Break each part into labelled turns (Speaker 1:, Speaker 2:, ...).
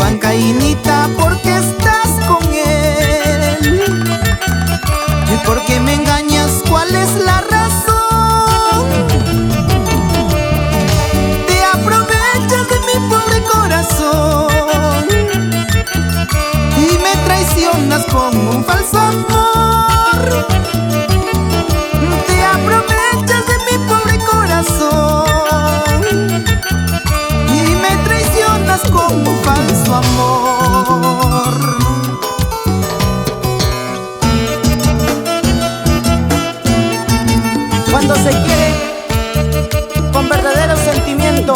Speaker 1: Huancainita, ¿por qué estás con él? ¿Por qué me engañas? ¿Cuál es la razón? Te aprovechas de mi pobre corazón y me traicionas con un falso amor. Te aprovechas de mi pobre corazón y me traicionas con un falso amor. Cuando se quiere con verdadero sentimiento,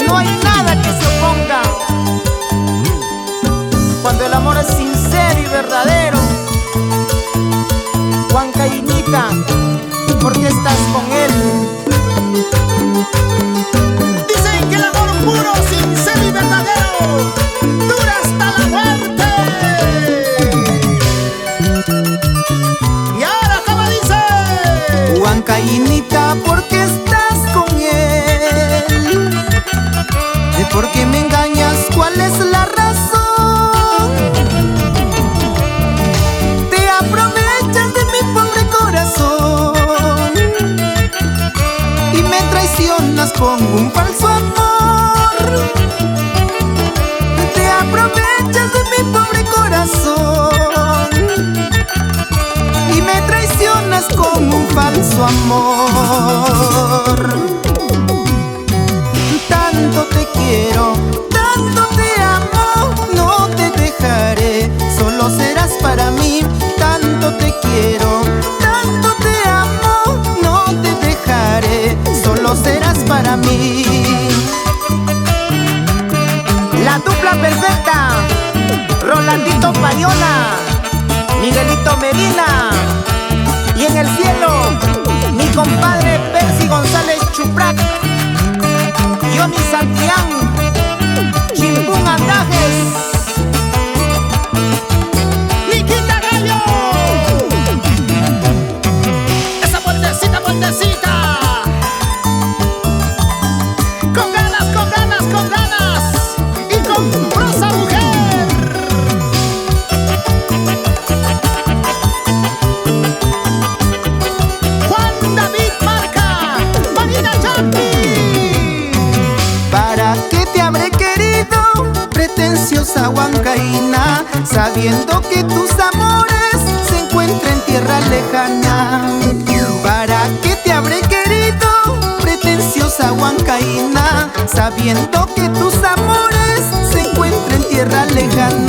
Speaker 1: no hay nada que se oponga. Cuando el amor es sincero y verdadero. Huancainita, ¿por qué estás con él? Dicen que el amor puro, sincero y verdadero dura hasta la muerte. Y ahora, ¿cómo dice? Huancainita, ¿por qué estás con él? ¿Por qué me engañas? ¿Cuál es la razón? Te aprovechas de mi pobre corazón y me traicionas con un falso amor. Te aprovechas de mi pobre corazón y me traicionas con un falso amor. Tanto te quiero, tanto te amo, no te dejaré, solo serás para mí. Tanto te quiero, tanto te amo, no te dejaré, solo serás para mí. La dupla perfecta, Rolandito Payola, Miguelito Medina. Y en el cielo, mi compadre Percy González Chuprac, Johnny Santián, Chimpún Andajes, Niquita Gallo. Esa vueltecita, vueltecita. Con ganas, con ganas, con ganas. Y con prosa mujer. Juan David Marca, Marina Champi. ¿Para qué te habré querido, pretenciosa Huancaina, sabiendo que tus amores se encuentran en tierra lejana? ¿Para qué te habré querido, pretenciosa Huancaina, sabiendo que tus amores se encuentran en tierra lejana?